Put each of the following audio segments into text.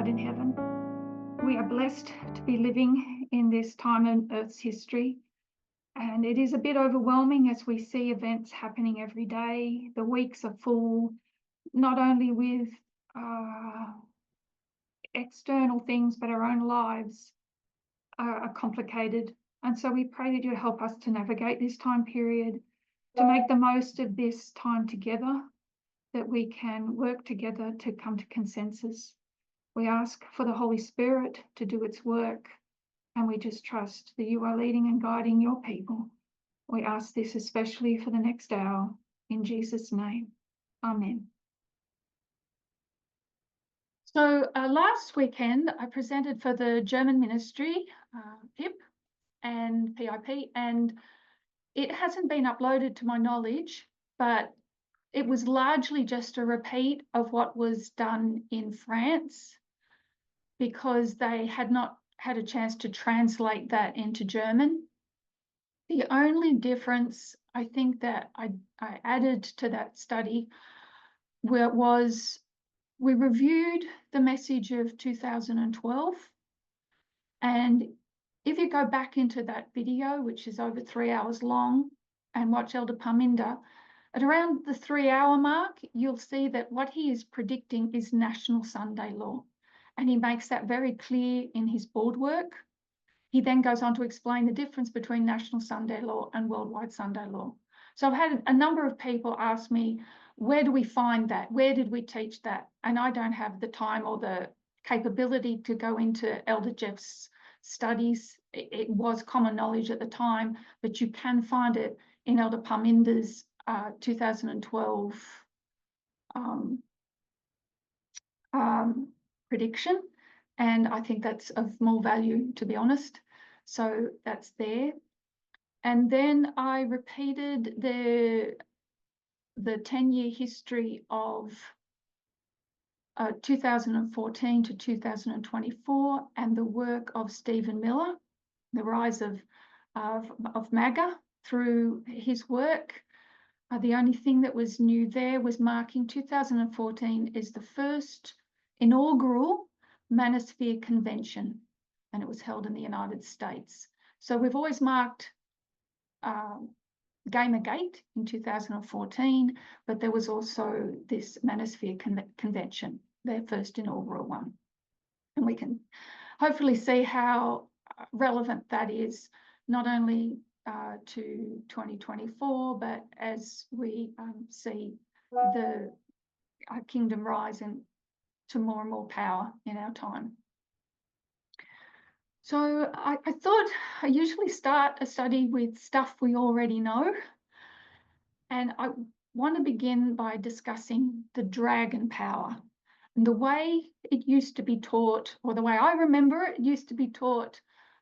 God in heaven. We are blessed to be living in this time in Earth's history, and it is a bit overwhelming as we see events happening every day. The weeks are full, not only with external things, but our own lives are complicated. And so we pray that you help us to navigate this time period, to make the most of this time together, that we can work together to come to consensus. We ask for the Holy Spirit to do its work, and we just trust that you are leading and guiding your people. We ask this especially for the next hour, in Jesus' name. Amen. So last weekend, I presented for the German ministry, PIP and PIP, and it hasn't been uploaded to my knowledge, but it was largely just a repeat of what was done in France, because they had not had a chance to translate that into German. The only difference I think that I added to that study was we reviewed the message of 2012. And if you go back into that video, which is over 3 hours long, and watch Elder Parminder, at around the 3-hour mark, you'll see that what he is predicting is national Sunday law. And he makes that very clear in his board work. He then goes on to explain the difference between national Sunday law and worldwide Sunday law. So I've had a number of people ask me, where do we find that? Where did we teach that? And I don't have the time or the capability to go into Elder Jeff's studies. It was common knowledge at the time, but you can find it in Elder Parminder's 2012 prediction, and I think that's of more value, to be honest. So that's there. And then I repeated the 10-year history of 2014 to 2024 and the work of Stephen Miller, the rise of MAGA through his work. The only thing that was new there was marking 2014 is the first inaugural Manosphere Convention, and it was held in the United States. So we've always marked Gamergate in 2014, but there was also this Manosphere Convention, their first inaugural one. And we can hopefully see how relevant that is, not only to 2024, but as we see the kingdom rising to more and more power in our time. So I thought I usually start a study with stuff we already know. And I want to begin by discussing the dragon power and the way it used to be taught, or the way I remember it used to be taught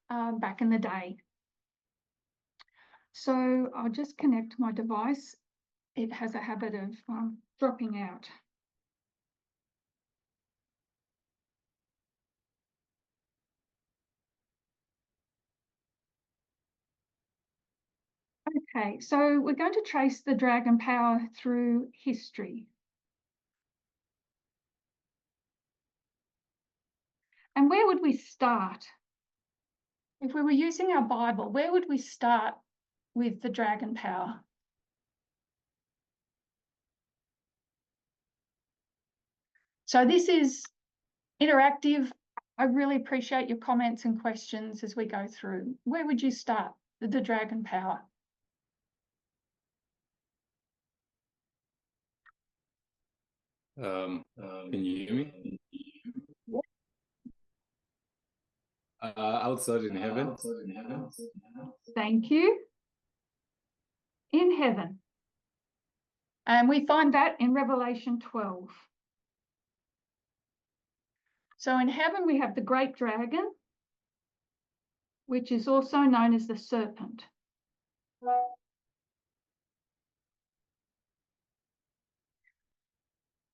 back in the day. So I'll just connect my device. It has a habit of dropping out. Okay, so we're going to trace the dragon power through history. And where would we start? If we were using our Bible, where would we start with the dragon power? So this is interactive. I really appreciate your comments and questions as we go through. Where would you start with the dragon power? Can you hear me? Outside in heaven. Thank you. In heaven. And we find that in Revelation 12. So in heaven, we have the great dragon, which is also known as the serpent.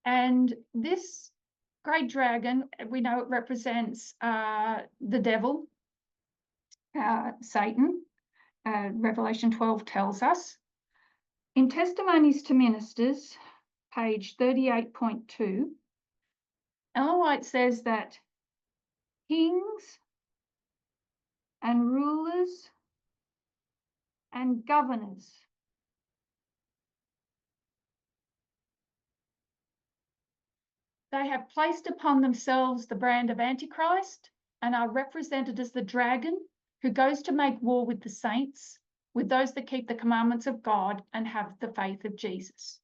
And this great dragon, we know it represents the devil, Satan. Revelation 12 tells us. In Testimonies to Ministers, page 38.2, Ellen White says that kings and rulers and governors. They have placed upon themselves the brand of Antichrist and are represented as the dragon who goes to make war with the saints, with those that keep the commandments of God and have the faith of Jesus.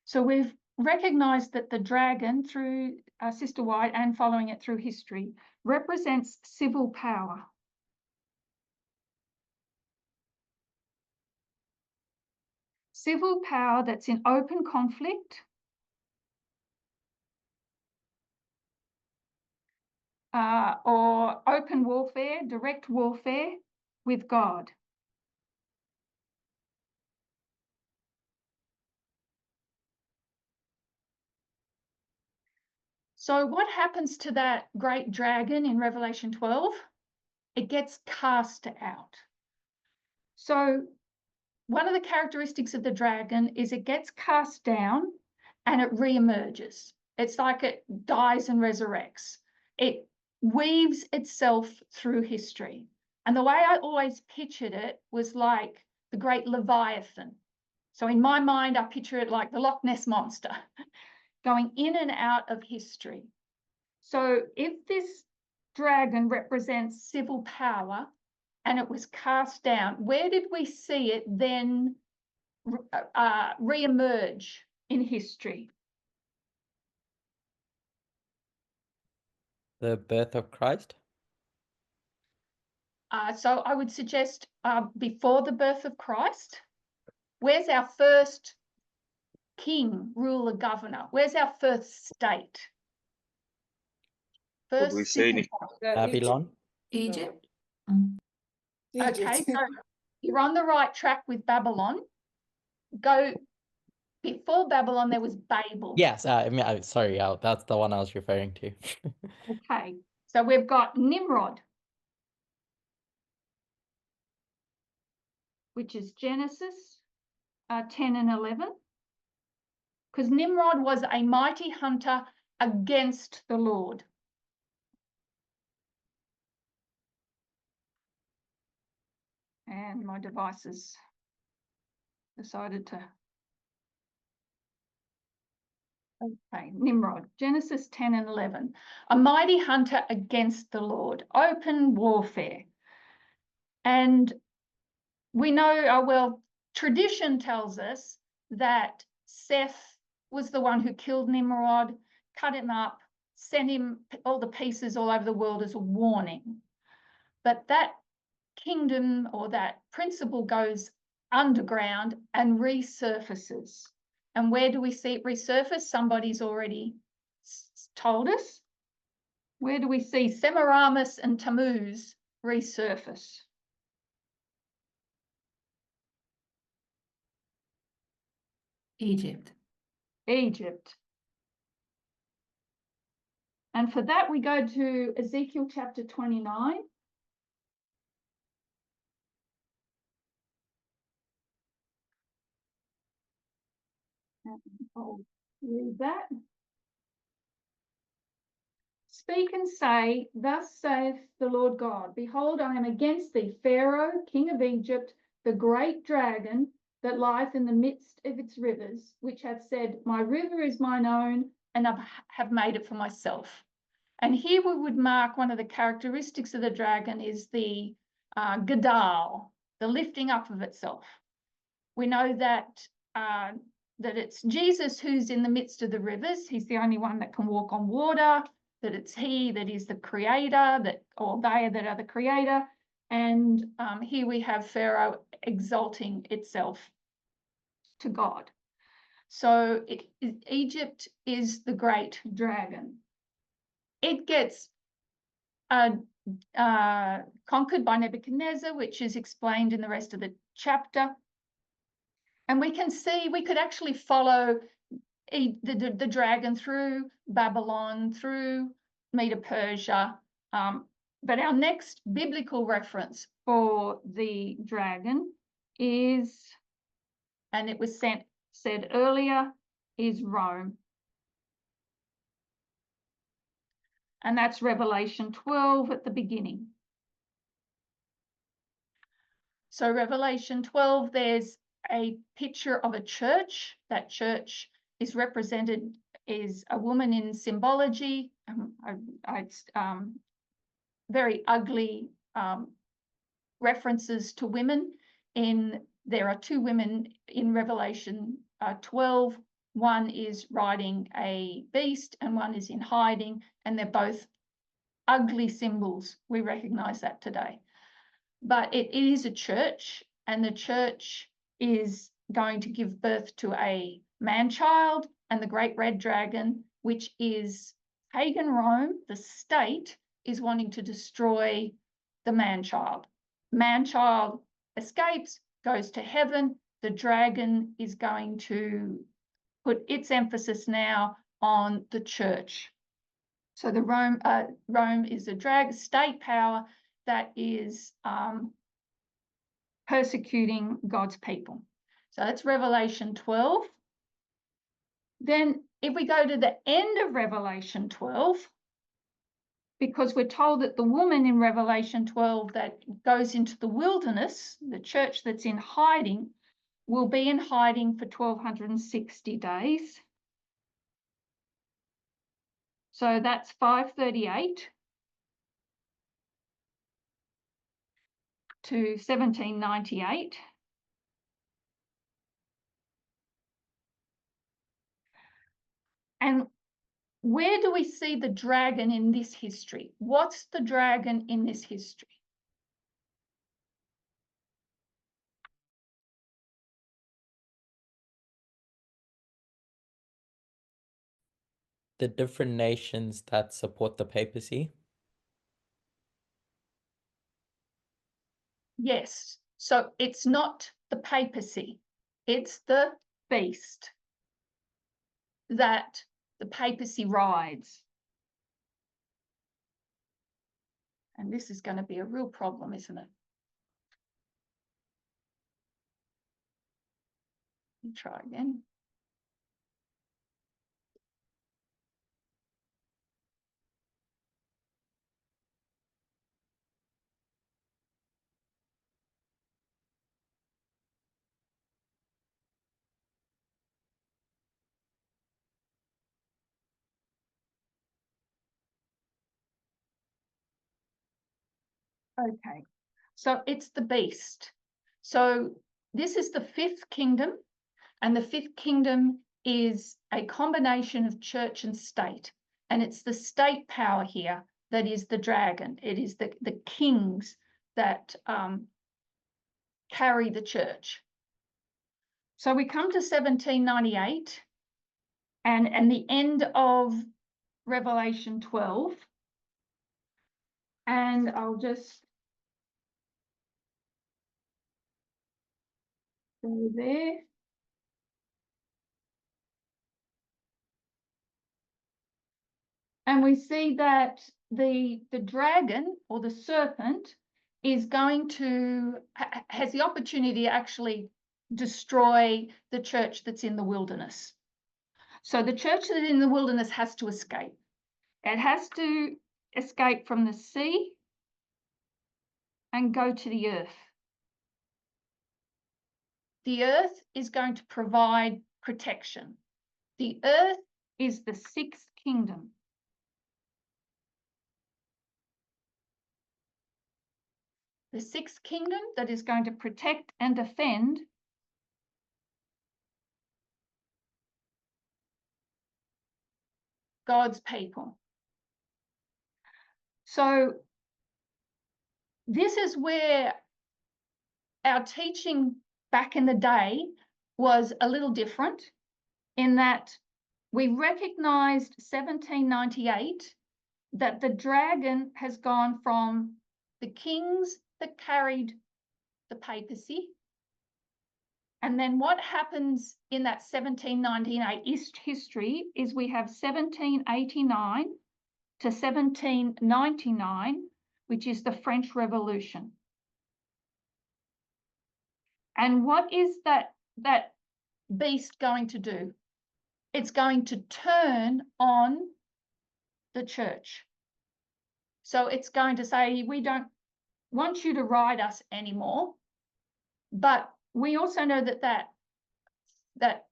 So we've recognised that the dragon, through Sister White and following it through history, represents civil power. Civil power that's in open conflict, or open warfare, direct warfare with God. So what happens to that great dragon in Revelation 12? It gets cast out. So one of the characteristics of the dragon is it gets cast down and it re-emerges. It's like it dies and resurrects. It weaves itself through history. And the way I always pictured it was like the great Leviathan. So in my mind, I picture it like the Loch Ness Monster going in and out of history. So if this dragon represents civil power and it was cast down, where did we see it then re-emerge in history? The birth of Christ? So I would suggest before the birth of Christ. Where's our first king, ruler, governor? Where's our first state? First we say civil power. Babylon? Egypt. Okay, so you're on the right track with Babylon. Go before Babylon, there was Babel. Yes, sorry, that's the one I was referring to. Okay, so we've got Nimrod, which is Genesis 10 and 11, because Nimrod was a mighty hunter against the Lord. And my device has decided to... Okay, Nimrod, Genesis 10 and 11. A mighty hunter against the Lord, open warfare. And we know, well, tradition tells us that Seth was the one who killed Nimrod, cut him up, sent him all the pieces all over the world as a warning. But that kingdom or that principle goes underground and resurfaces. And where do we see it resurface? Somebody's already told us. Where do we see Semiramis and Tammuz resurface? Egypt. Egypt. And for that, we go to Ezekiel chapter 29. I'll read that. Speak and say, thus saith the Lord God, behold, I am against thee, Pharaoh, king of Egypt, the great dragon that lieth in the midst of its rivers, which hath said, my river is mine own, and I have made it for myself. And here we would mark one of the characteristics of the dragon is the gadal, the lifting up of itself. We know that that it's Jesus who's in the midst of the rivers. He's the only one that can walk on water, that it's he that is the creator, or they that are the creator. And here we have Pharaoh exalting itself to God. So Egypt is the great dragon. It gets conquered by Nebuchadnezzar, which is explained in the rest of the chapter. And we can see, we could actually follow the dragon through Babylon, through Medo-Persia. But our next biblical reference for the dragon is, and it was said earlier, is Rome. and that's Revelation 12 at the beginning. So Revelation 12, there's a picture of a church. That church is represented as a woman in symbology. Very ugly references to women. There are two women in Revelation 12. One is riding a beast and one is in hiding, and they're both ugly symbols. We recognize that today. But it is a church, and the church is going to give birth to a man-child, and the great red dragon, which is pagan Rome, the state, is wanting to destroy the man-child. Man-child escapes, goes to heaven. The dragon is going to put its emphasis now on the church. So the Rome is a state power that is persecuting God's people. So that's Revelation 12. Then if we go to the end of Revelation 12, because we're told that the woman in Revelation 12 that goes into the wilderness, the church that's in hiding, will be in hiding for 1260 days. So that's 538 to 1798. And where do we see the dragon in this history? What's the dragon in this history? The different nations that support the papacy. Yes. So it's not the papacy, it's the beast that the papacy rides. And this is going to be a real problem, isn't it? Let me try again. Okay, so it's the beast. So this is the fifth kingdom, and the fifth kingdom is a combination of church and state. And it's the state power here that is the dragon. It is the kings that carry the church. So we come to 1798 and the end of Revelation 12. And I'll just go there. And we see that the dragon or the serpent is going to, has the opportunity to actually destroy the church that's in the wilderness. So the church that's in the wilderness has to escape. It has to escape from the sea and go to the earth. The earth is going to provide protection. The earth is the sixth kingdom. The sixth kingdom that is going to protect and defend God's people. So this is where our teaching back in the day was a little different, in that we recognized 1798 that the dragon has gone from the kings that carried the papacy. And then what happens in that 1798 history is we have 1789 to 1799, which is the French Revolution. And what is that beast going to do? It's going to turn on the church. So it's going to say, we don't want you to ride us anymore. But we also know that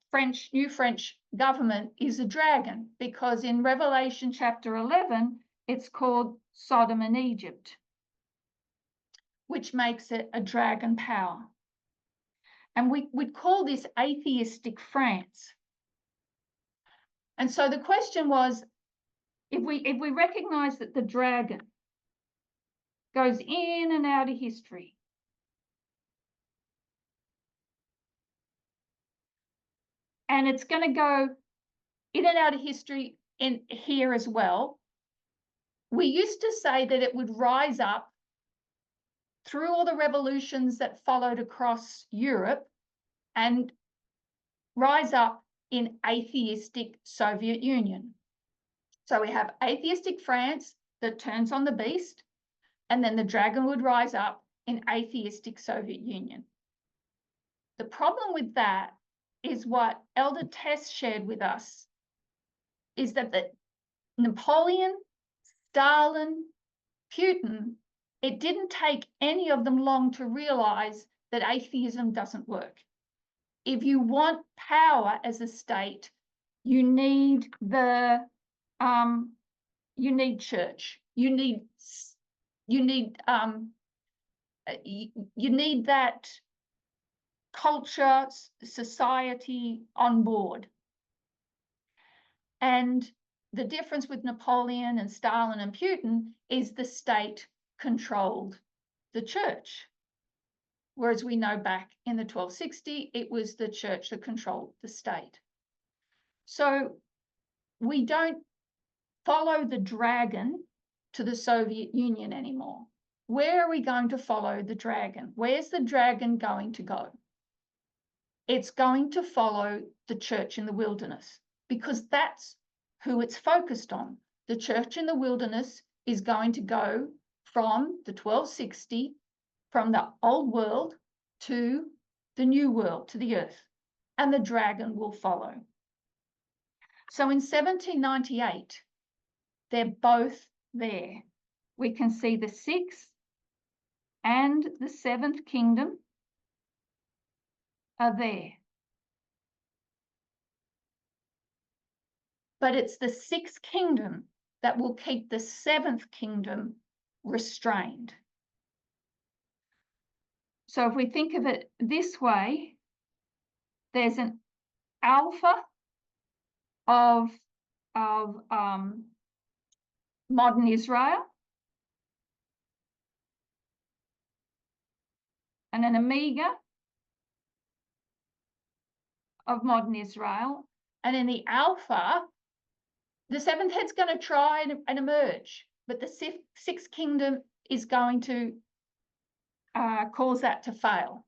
new French government is a dragon, because in Revelation chapter 11, it's called Sodom and Egypt, which makes it a dragon power. And we'd call this atheistic France. And so the question was, if we recognize that the dragon goes in and out of history, and it's going to go in and out of history in here as well, we used to say that it would rise up through all the revolutions that followed across Europe and rise up in atheistic Soviet Union. So we have atheistic France that turns on the beast, and then the dragon would rise up in atheistic Soviet Union. The problem with that is what Elder Tess shared with us, is that Napoleon, Stalin, Putin, it didn't take any of them long to realize that atheism doesn't work. If you want power as a state, you need you need church, you need that culture, society on board. And the difference with Napoleon and Stalin and Putin is the state controlled the church. Whereas we know back in the 1260, it was the church that controlled the state. So we don't follow the dragon to the Soviet Union anymore. Where are we going to follow the dragon? Where's the dragon going to go? It's going to follow the church in the wilderness, because that's who it's focused on. The church in the wilderness is going to go from the 1260, from the old world to the new world, to the earth, and the dragon will follow. So in 1798, they're both there. We can see the 6th and the 7th kingdom are there. But it's the 6th kingdom that will keep the 7th kingdom restrained. So if we think of it this way, there's an alpha of modern Israel and an omega of modern Israel. And in the alpha, the 7th head's going to try and emerge, but the 6th kingdom is going to cause that to fail.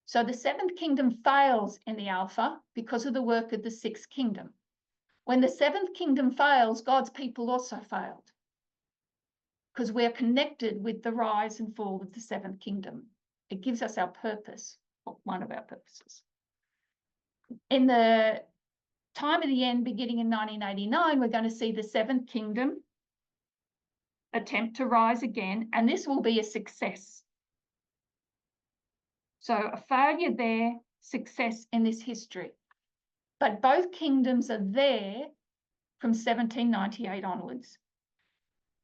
So the 7th kingdom fails in the alpha because of the work of the 6th kingdom. When the 7th kingdom fails, God's people also failed, because we're connected with the rise and fall of the 7th kingdom. It gives us our purpose, or one of our purposes. In the time of the end, beginning in 1989, we're going to see the 7th kingdom attempt to rise again, and this will be a success. So a failure there, success in this history. But both kingdoms are there from 1798 onwards.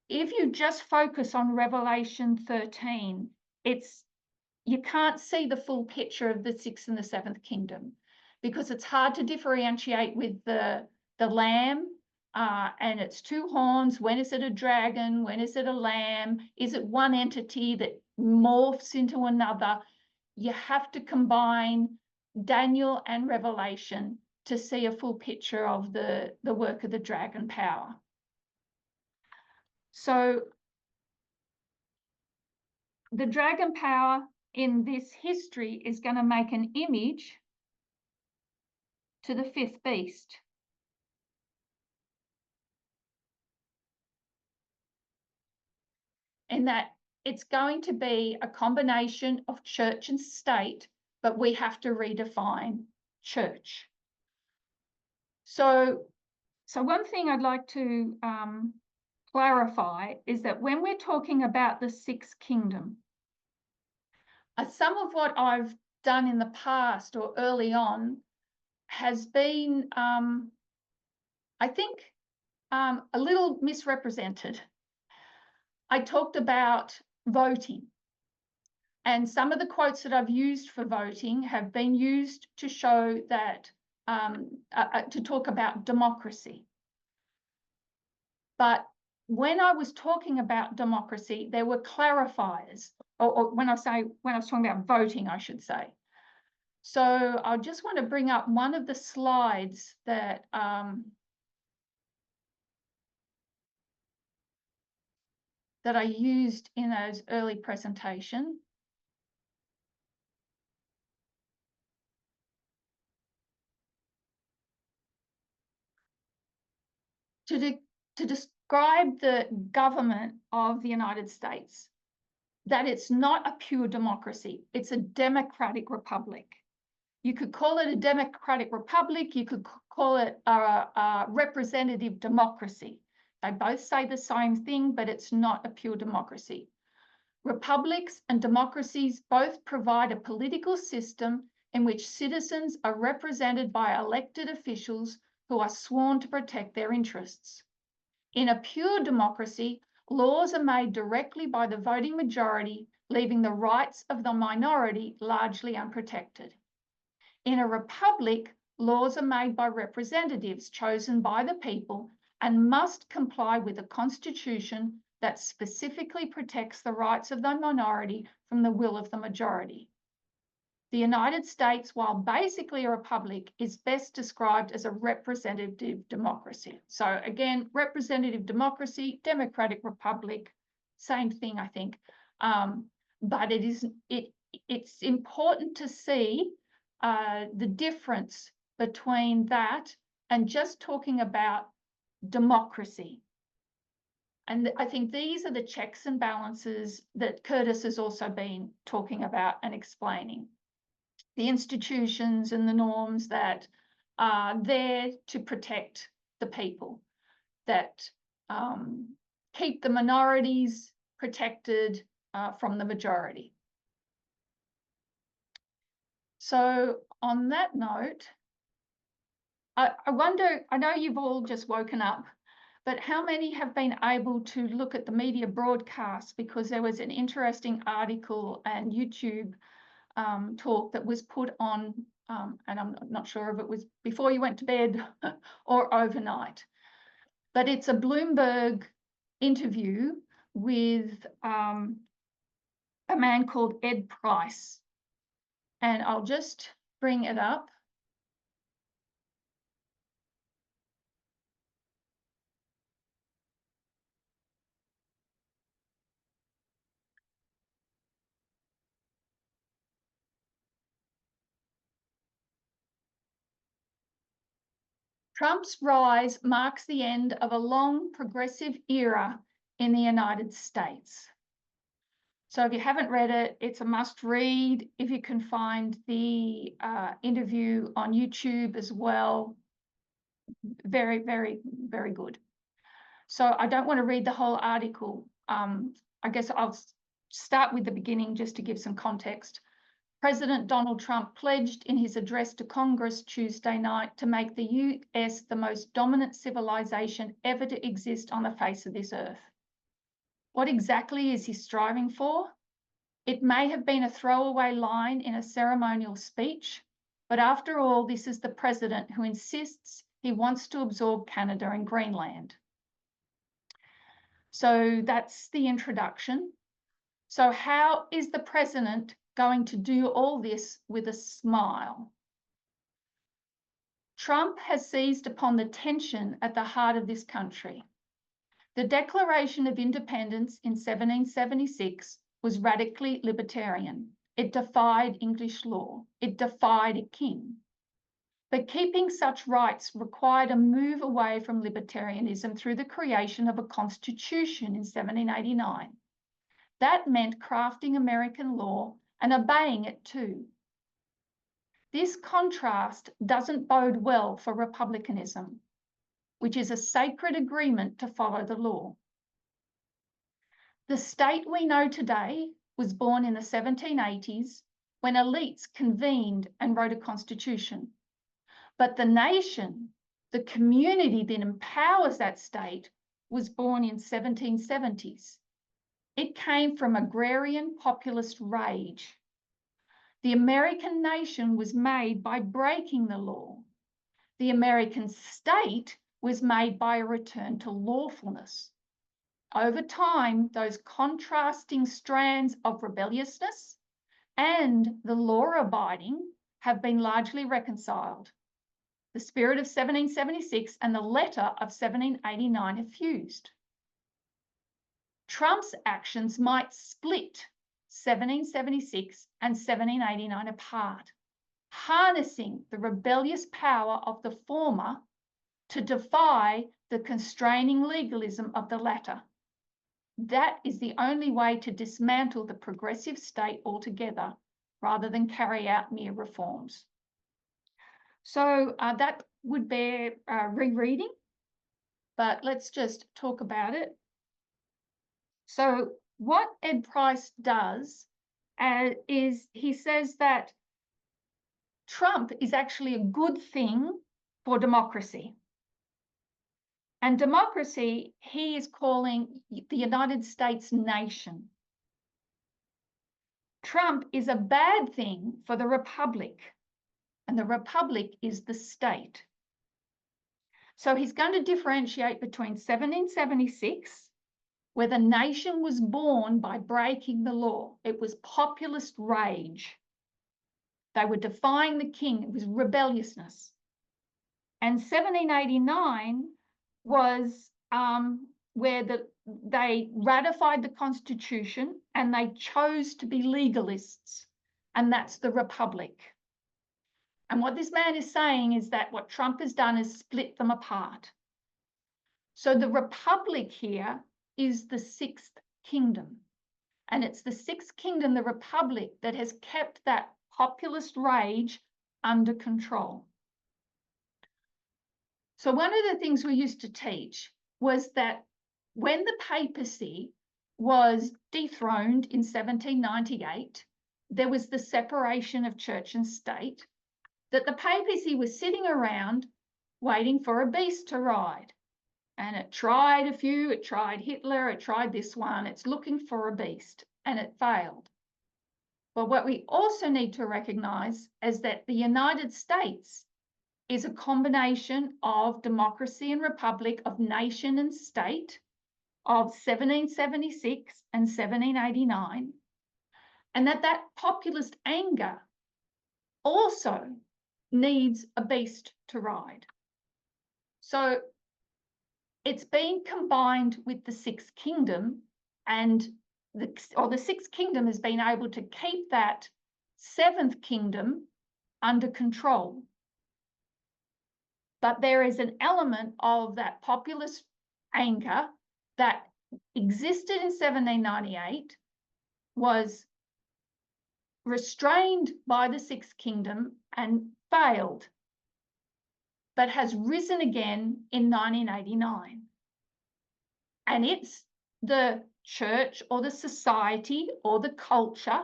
If you just focus on Revelation 13, you can't see the full picture of the 6th and the 7th kingdom, because it's hard to differentiate with the lamb and its 2 horns. When is it a dragon? When is it a lamb? Is it one entity that morphs into another? You have to combine Daniel and Revelation to see a full picture of the work of the dragon power. So the dragon power in this history is going to make an image to the 5th beast. In that it's going to be a combination of church and state, but we have to redefine church. So one thing I'd like to clarify is that when we're talking about the Sixth Kingdom, some of what I've done in the past or early on has been, I think, a little misrepresented. I talked about voting, and some of the quotes that I've used for voting have been used to show that, to talk about democracy. But when I was talking about democracy, there were clarifiers, or when I was talking about voting, I should say. So I just want to bring up one of the slides that that I used in those early presentation. To describe the government of the United States, that it's not a pure democracy, it's a democratic republic. You could call it a democratic republic, you could call it a representative democracy. They both say the same thing, but it's not a pure democracy. Republics and democracies both provide a political system in which citizens are represented by elected officials who are sworn to protect their interests. In a pure democracy, laws are made directly by the voting majority, leaving the rights of the minority largely unprotected. In a republic, laws are made by representatives chosen by the people and must comply with a constitution that specifically protects the rights of the minority from the will of the majority. The United States, while basically a republic, is best described as a representative democracy. So again, representative democracy, democratic republic, same thing, I think. But it's important to see the difference between that and just talking about democracy. And I think these are the checks and balances that Curtis has also been talking about and explaining. The institutions and the norms that are there to protect the people, that keep the minorities protected from the majority. So on that note, I wonder, I know you've all just woken up, but how many have been able to look at the media broadcast? Because there was an interesting article and YouTube talk that was put on, and I'm not sure if it was before you went to bed or overnight, but it's a Bloomberg interview with a man called Ed Price. And I'll just bring it up. Trump's rise marks the end of a long progressive era in the United States. So if you haven't read it, it's a must read. If you can find the interview on YouTube as well, very, very, very good. So I don't want to read the whole article. I guess I'll start with the beginning just to give some context. President Donald Trump pledged in his address to Congress Tuesday night to make the US the most dominant civilization ever to exist on the face of this earth. What exactly is he striving for? It may have been a throwaway line in a ceremonial speech, but after all, this is the president who insists he wants to absorb Canada and Greenland. So that's the introduction. So how is the president going to do all this with a smile? Trump has seized upon the tension at the heart of this country. The Declaration of Independence in 1776 was radically libertarian. It defied English law. It defied a king. But keeping such rights required a move away from libertarianism through the creation of a constitution in 1789. That meant crafting American law and obeying it too. This contrast doesn't bode well for republicanism, which is a sacred agreement to follow the law. The state we know today was born in the 1780s when elites convened and wrote a constitution. But the nation, the community that empowers that state, was born in 1770s. It came from agrarian populist rage. The American nation was made by breaking the law. The American state was made by a return to lawfulness. Over time, those contrasting strands of rebelliousness and the law-abiding have been largely reconciled. The spirit of 1776 and the letter of 1789 have fused. Trump's actions might split 1776 and 1789 apart, harnessing the rebellious power of the former to defy the constraining legalism of the latter. That is the only way to dismantle the progressive state altogether, rather than carry out mere reforms. So that would bear rereading, but let's just talk about it. So what Ed Price does is he says that Trump is actually a good thing for democracy. And democracy, he is calling the United States nation. Trump is a bad thing for the republic, and the republic is the state. So he's going to differentiate between 1776, where the nation was born by breaking the law. It was populist rage. They were defying the king. It was rebelliousness. And 1789 was where they ratified the Constitution and they chose to be legalists, and that's the Republic. And what this man is saying is that what Trump has done is split them apart. So the Republic here is the sixth kingdom, and it's the sixth kingdom, the Republic, that has kept that populist rage under control. So one of the things we used to teach was that when the papacy was dethroned in 1798, there was the separation of church and state, that the papacy was sitting around waiting for a beast to ride. And it tried a few, it tried Hitler, it tried this one, it's looking for a beast, and it failed. But what we also need to recognise is that the United States is a combination of democracy and republic, of nation and state, of 1776 and 1789, and that populist anger also needs a beast to ride. So it's been combined with the sixth kingdom, and the sixth kingdom has been able to keep that seventh kingdom under control. But there is an element of that populist anger that existed in 1798, was restrained by the sixth kingdom and failed, but has risen again in 1989. And it's the church or the society or the culture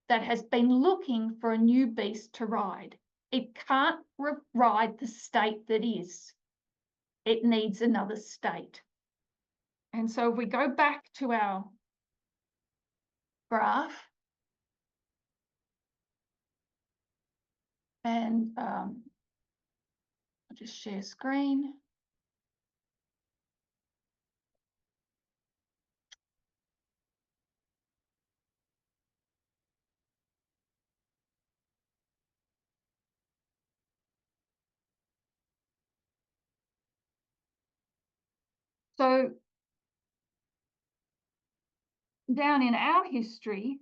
that has been looking for a new beast to ride. It can't ride the state that is. It needs another state. And so if we go back to our graph, and I'll just share screen. So down in our history,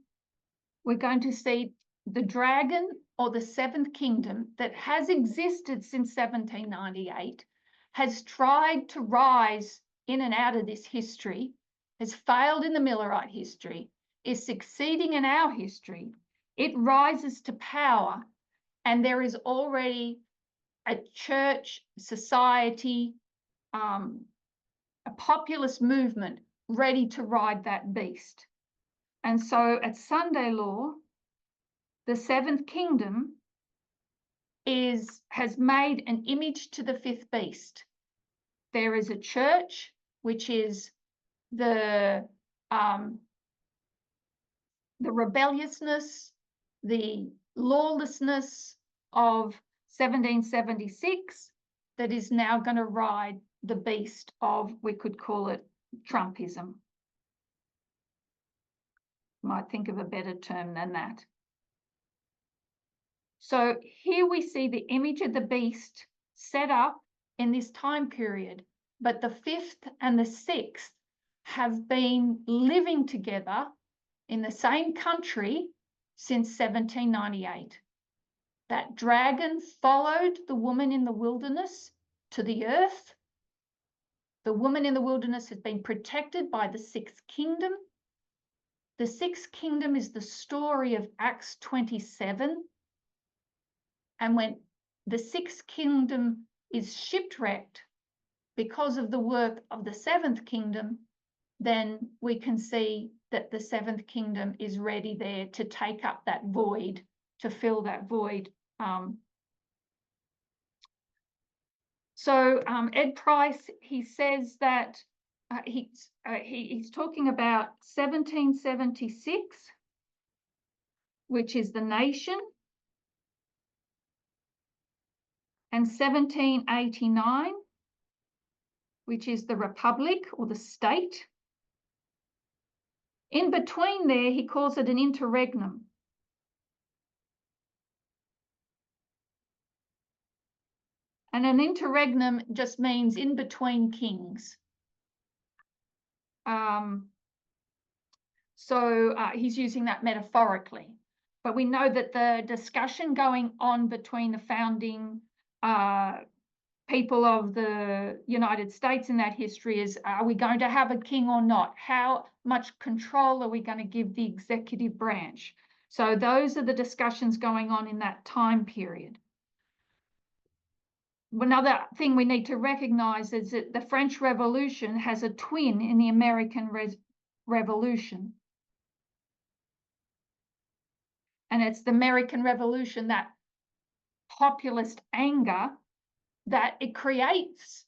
we're going to see the dragon, or the seventh kingdom, that has existed since 1798, has tried to rise in and out of this history, has failed in the Millerite history, is succeeding in our history. It rises to power, and there is already a church, society, a populist movement ready to ride that beast. And so at Sunday law, the seventh kingdom has made an image to the fifth beast. There is a church, which is the rebelliousness, the lawlessness of 1776 that is now going to ride the beast of, we could call it Trumpism. Might think of a better term than that. So here we see the image of the beast set up in this time period, but the fifth and the sixth have been living together in the same country since 1798. That dragon followed the woman in the wilderness to the earth. The woman in the wilderness has been protected by the sixth kingdom. The sixth kingdom is the story of Acts 27. And when the sixth kingdom is shipwrecked because of the work of the seventh kingdom, then we can see that the seventh kingdom is ready there to take up that void, to fill that void. So Ed Price, he says that he's talking about 1776, which is the nation, and 1789, which is the republic or the state. In between there, he calls it an interregnum. And an interregnum just means in between kings. He's using that metaphorically. But we know that the discussion going on between the founding people of the United States in that history is, are we going to have a king or not? How much control are we going to give the executive branch? So those are the discussions going on in that time period. Another thing we need to recognize is that the French Revolution has a twin in the American Revolution. And it's the American Revolution, that populist anger, that it creates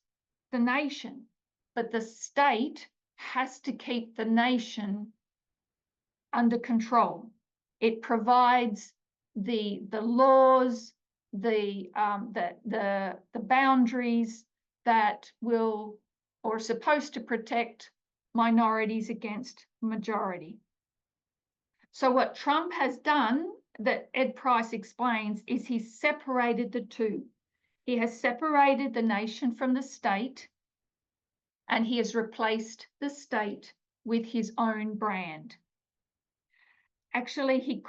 the nation, but the state has to keep the nation under control. It provides the laws, the boundaries that will or are supposed to protect minorities against majority. So what Trump has done, that Ed Price explains, is he's separated the two. He has separated the nation from the state, and he has replaced the state with his own brand. Actually,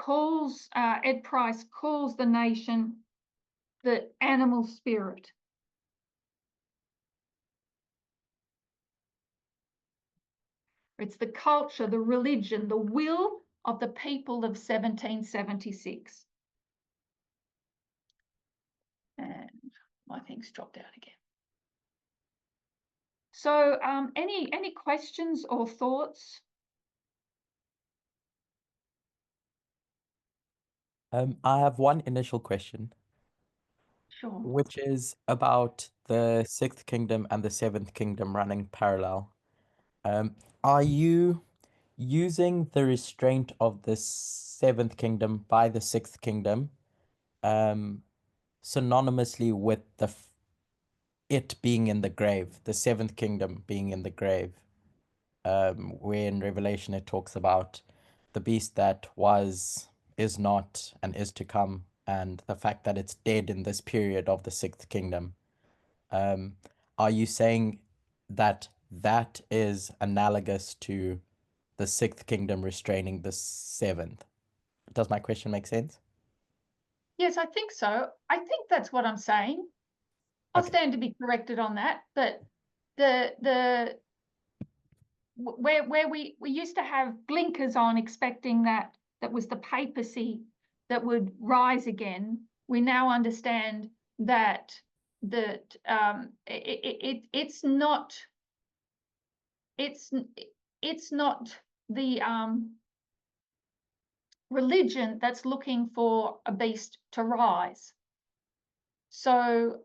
Ed Price calls the nation the animal spirit. It's the culture, the religion, the will of the people of 1776. And my thing's dropped out again. So any questions or thoughts? I have one initial question, Sure. which is about the sixth kingdom and the seventh kingdom running parallel. Are you using the restraint of the seventh kingdom by the sixth kingdom synonymously with it being in the grave, the seventh kingdom being in the grave? Where in Revelation it talks about the beast that was, is not, and is to come, and the fact that it's dead in this period of the sixth kingdom. Are you saying that that is analogous to the sixth kingdom restraining the seventh? Does my question make sense? Yes, I think so. I think that's what I'm saying. I'll Okay. stand to be corrected on that. But where we used to have blinkers on, expecting that was the papacy that would rise again. We now understand that it's not. it's not the religion that's looking for a beast to rise. So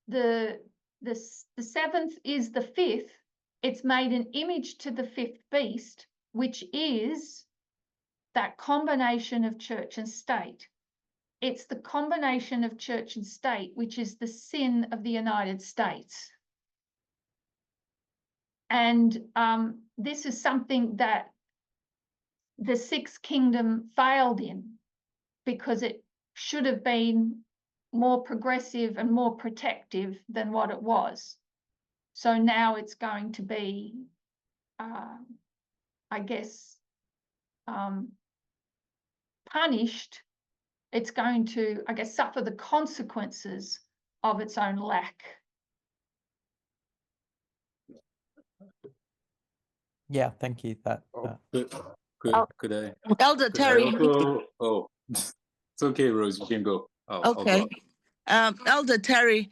the seventh is the fifth. It's made an image to the fifth beast, which is that combination of church and state. It's the combination of church and state, which is the sin of the United States. And this is something that the Sixth Kingdom failed in, because it should have been more progressive and more protective than what it was. So now it's going to be, I guess, punished. It's going to, I guess, suffer the consequences of its own lack. Yeah, thank you. That Could I? Elder Could I Terrie. also, oh, it's okay, Rose. You can go. I'll Okay. go. Elder Terrie.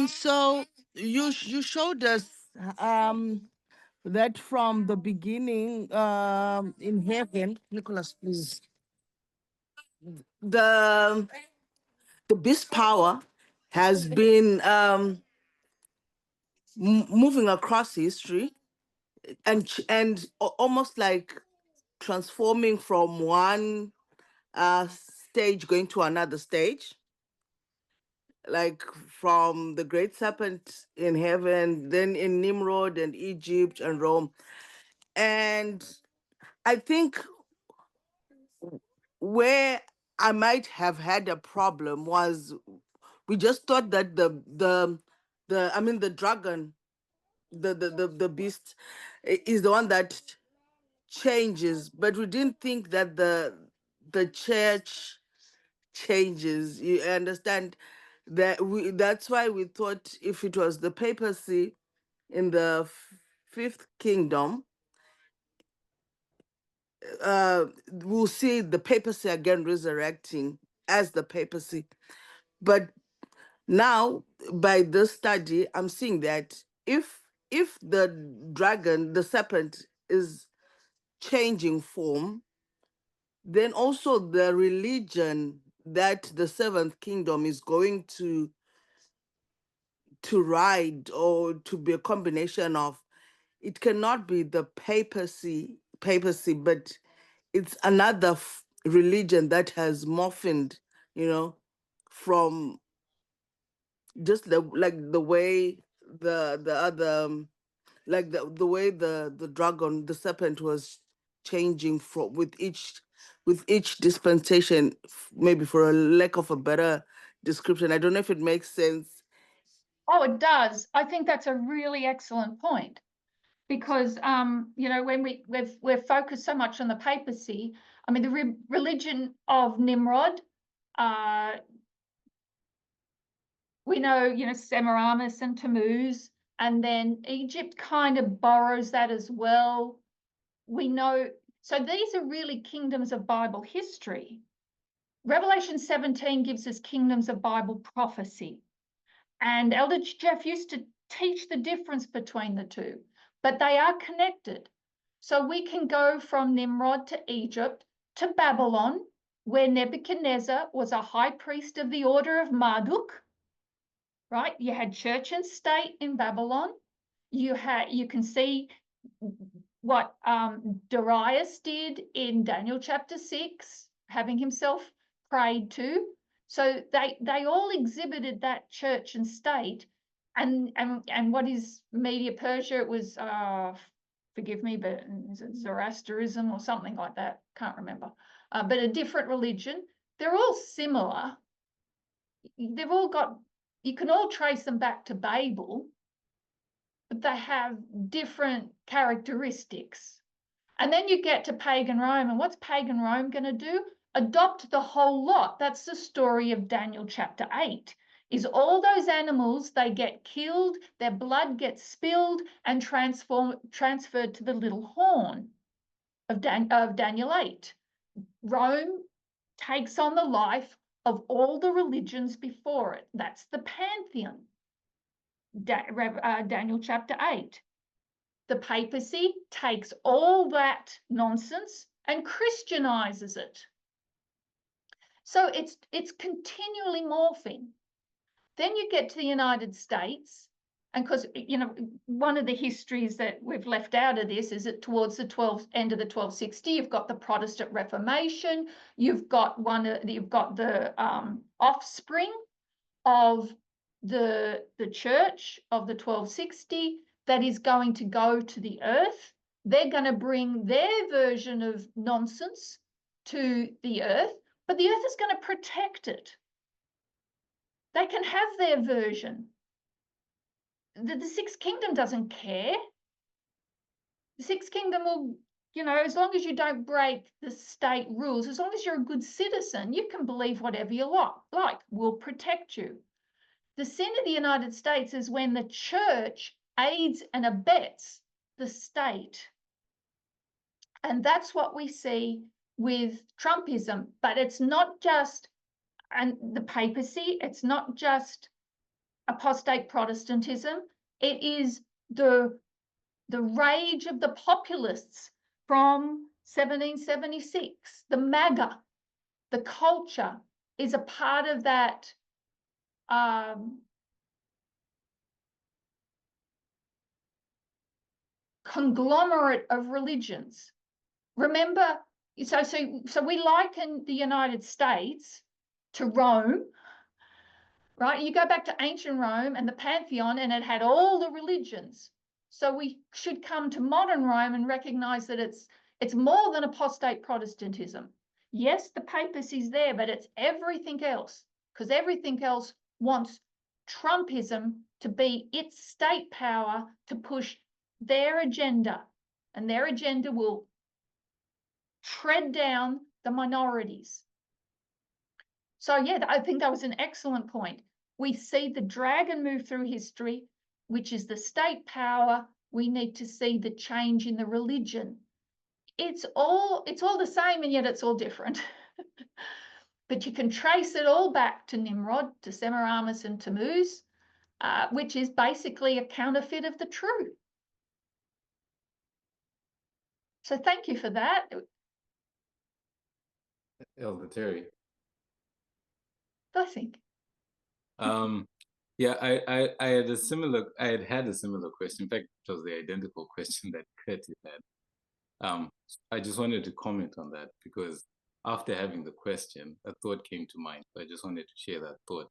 So you showed us that from the beginning in heaven, Nicholas, please. The beast power has been moving across history and almost like transforming from one stage going to another stage, like from the great serpent in heaven, then in Nimrod and Egypt and Rome. And I think where I might have had a problem was we just thought that the dragon, the beast is the one that changes, but we didn't think that the church changes. You understand that that's why we thought if it was the papacy in the fifth kingdom, we'll see the papacy again resurrecting as the papacy. But now by this study, I'm seeing that if the dragon, the serpent, is changing form, then also the religion that the seventh kingdom is going to ride, or to be a combination of, it cannot be the papacy, but it's another religion that has morphed, from just the way the other, like the way the dragon, the serpent, was changing from with each dispensation, maybe for a lack of a better description. I don't know if it makes sense. Oh, it does. I think that's a really excellent point, because when we're focused so much on the papacy. I mean, the religion of Nimrod, we know, Semiramis and Tammuz, and then Egypt kind of borrows that as well. We know, so these are really kingdoms of Bible history. Revelation 17 gives us kingdoms of Bible prophecy. And Elder Jeff used to teach the difference between the two, but they are connected. So we can go from Nimrod to Egypt to Babylon, where Nebuchadnezzar was a high priest of the order of Marduk, right? You had church and state in Babylon. You can see what Darius did in Daniel chapter 6, having himself prayed to. So they all exhibited that church and state. And what is Media Persia? It was forgive me, but is it Zoroastrianism or something like that? Can't remember. But a different religion. They're all similar. They've all got, you can all trace them back to Babel, but they have different characteristics. And then you get to pagan Rome, and what's pagan Rome going to do? Adopt the whole lot. That's the story of Daniel chapter 8, is all those animals, they get killed, their blood gets spilled and transferred to the little horn of Daniel 8. Rome takes on the life of all the religions before it. That's the pantheon, Daniel chapter 8. the papacy takes all that nonsense and Christianizes it. So it's continually morphing. Then you get to the United States, and because, you know, one of the histories that we've left out of this is that towards the end of the 1260, you've got the Protestant Reformation, you've got the offspring of the church of the 1260 that is going to go to the earth. They're going to bring their version of nonsense to the earth, but the earth is going to protect it. They can have their version. The Sixth Kingdom doesn't care. The Sixth Kingdom will, you know, as long as you don't break the state rules, as long as you're a good citizen, you can believe whatever you like. We'll protect you. The sin of the United States is when the church aids and abets the state. And that's what we see with Trumpism. But it's not just the papacy, it's not just apostate Protestantism, it is the rage of the populists from 1776. The MAGA, the culture is a part of that conglomerate of religions. Remember, so we liken the United States to Rome, right? You go back to ancient Rome and the Pantheon, and it had all the religions. So we should come to modern Rome and recognize that it's more than apostate Protestantism. Yes, the papacy's there, but it's everything else, because everything else wants Trumpism to be its state power to push their agenda, and their agenda will tread down the minorities. So yeah, I think that was an excellent point. We see the dragon move through history, which is the state power. We need to see the change in the religion. It's all the same, and yet it's all different. But you can trace it all back to Nimrod, to Semiramis and Tammuz, which is basically a counterfeit of the true. So thank you for that. Elder Terrie. I think. Yeah, I had had a similar question. In fact, it was the identical question that Curtis had. I just wanted to comment on that because after having the question, a thought came to mind. So I just wanted to share that thought.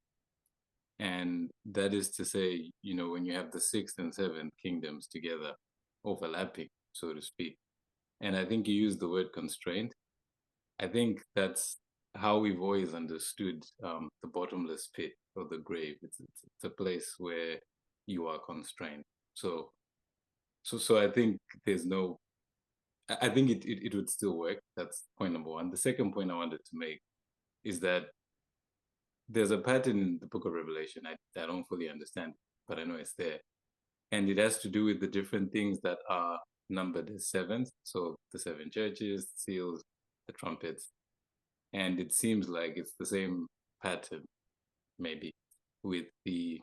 And that is to say, you know, when you have the sixth and seventh kingdoms together, overlapping, so to speak, and I think you used the word constraint. I think that's how we've always understood the bottomless pit or the grave. It's a place where you are constrained. So I think there's no. I think it would still work. That's point number one. The second point I wanted to make is that there's a pattern in the book of Revelation. I don't fully understand, but I know it's there. And it has to do with the different things that are numbered as sevens. So the seven churches, the seals, the trumpets. And it seems like it's the same pattern, maybe, with the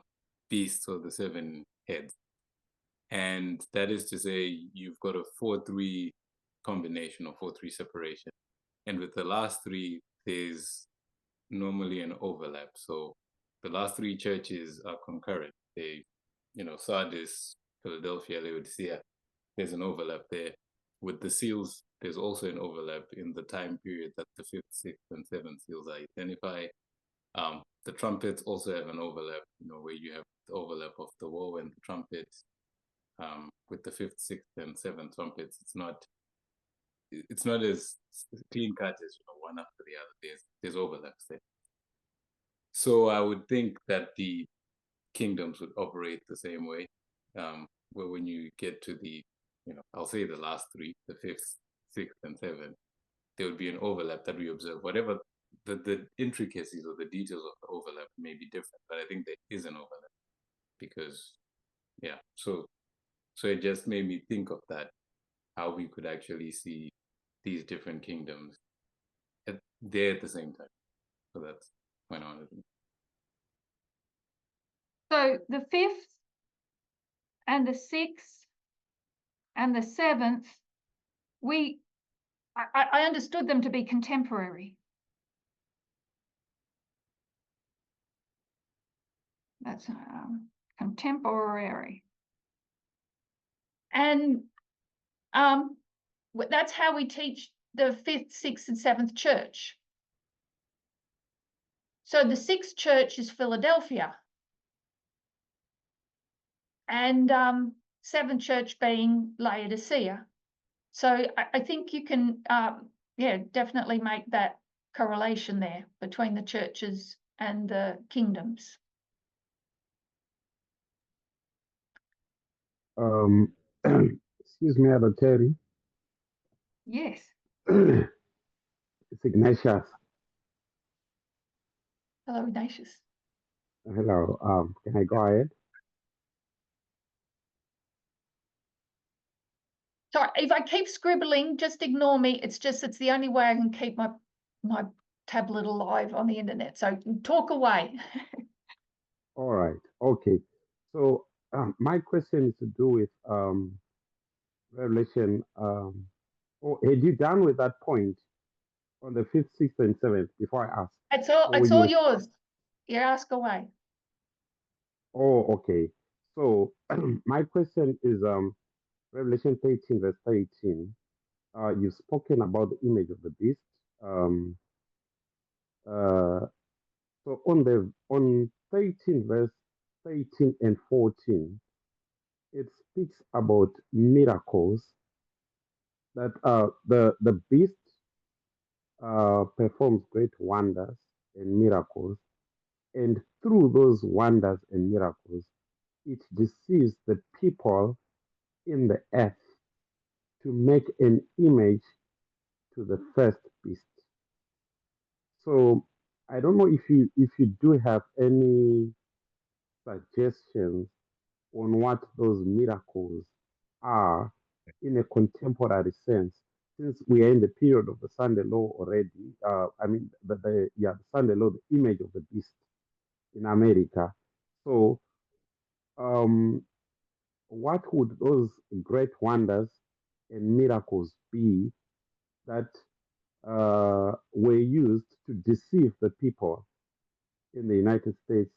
beasts or the seven heads. And that is to say, you've got a 4-3 combination or 4-3 separation. And with the last three, there's normally an overlap. So the last three churches are concurrent. They, you know, Sardis, Philadelphia, Laodicea, there's an overlap there. With the seals, there's also an overlap in the time period that the fifth, sixth, and seventh seals are identified. The trumpets also have an overlap, you know, where you have the overlap of the woe and the trumpets. With the fifth, sixth, and seventh trumpets, it's not as clean cut as, you know, one after the other. There's overlaps there. So I would think that the kingdoms would operate the same way. Where when you get to the, you know, I'll say the last three, the fifth, sixth, and seventh, there would be an overlap that we observe. Whatever the intricacies or the details of the overlap may be different, but I think there is an overlap because, yeah. So it just made me think of that, how we could actually see these different kingdoms there at the same time. So that's my honor. So the fifth and the sixth and the seventh, I understood them to be contemporary. That's contemporary. And that's how we teach the 5th, 6th, and 7th church. So the 6th church is Philadelphia, and 7th church being Laodicea. So I think you can, yeah, definitely make that correlation there between the churches and the kingdoms. Excuse me, Elder Terry. Yes. It's Ignatius. Hello, Ignatius. Hello. Can I go ahead? Sorry, if I keep scribbling, just ignore me. It's the only way I can keep my tablet alive on the internet. So talk away. All right. Okay. So my question is to do with Revelation. Oh, had you done with that point on the 5th, 6th, and 7th before I ask? It's all yours. You ask away. Oh, okay. So my question is Revelation 13, verse 13. You've spoken about the image of the beast. So on 13, verse 13 and 14, it speaks about miracles that the beast performs great wonders and miracles, and through those wonders and miracles, it deceives the people in the earth to make an image to the first beast. So I don't know if you do have any suggestions on what those miracles are in a contemporary sense, since we are in the period of the Sunday law already. I mean, the Sunday law, the image of the beast in America. So, what would those great wonders and miracles be that were used to deceive the people in the United States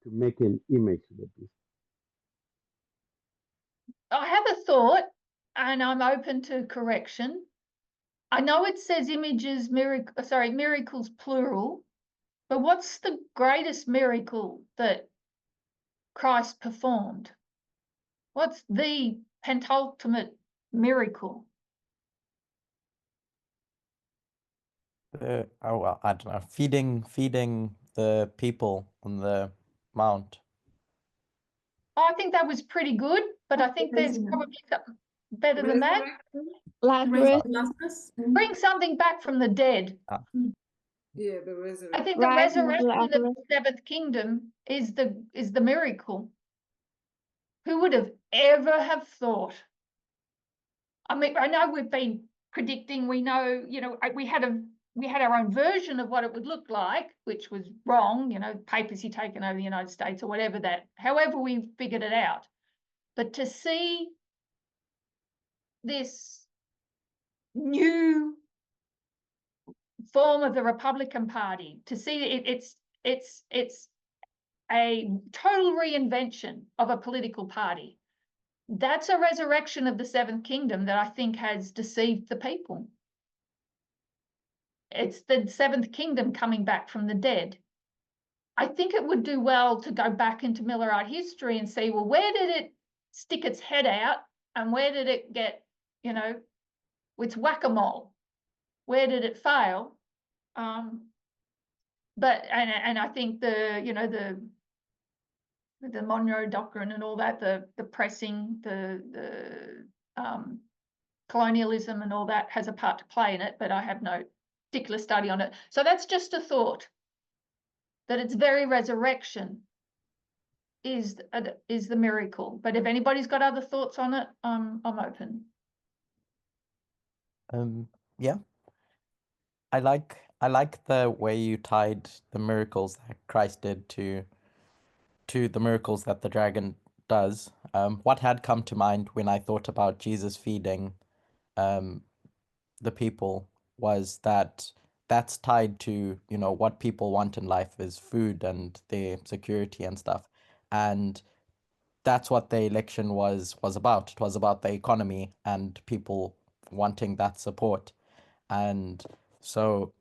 to make an image of the beast? I have a thought, and I'm open to correction. I know it says miracles plural, but what's the greatest miracle that Christ performed? What's the penultimate miracle? Oh, well, I don't know. Feeding the people on the mount. I think that was pretty good, but I think there's probably something better than that. Lazarus. Bring something back from the dead. Yeah, the resurrection. I think the Right, resurrection of Lazarus. the 7th kingdom is the miracle. Who would have ever have thought? I mean, I know we've been predicting, we know, we had our own version of what it would look like, which was wrong, papacy taking over the United States or whatever however we figured it out. But to see this new form of the Republican Party, to see it's a total reinvention of a political party. That's a resurrection of the 7th kingdom that I think has deceived the people. It's the 7th kingdom coming back from the dead. I think it would do well to go back into Millerite history and see, well, where did it stick its head out and where did it get, its whack-a-mole? Where did it fail? But I think the Monroe Doctrine and all that, the pressing, the colonialism and all that has a part to play in it, but I have no particular study on it. So that's just a thought, that its very resurrection is the miracle. But if anybody's got other thoughts on it, I'm open. Yeah. I like the way you tied the miracles that Christ did to the miracles that the dragon does. What had come to mind when I thought about Jesus feeding the people was that that's tied to, you know, what people want in life is food and their security and stuff. And that's what the election was about. It was about the economy and people wanting that support. And so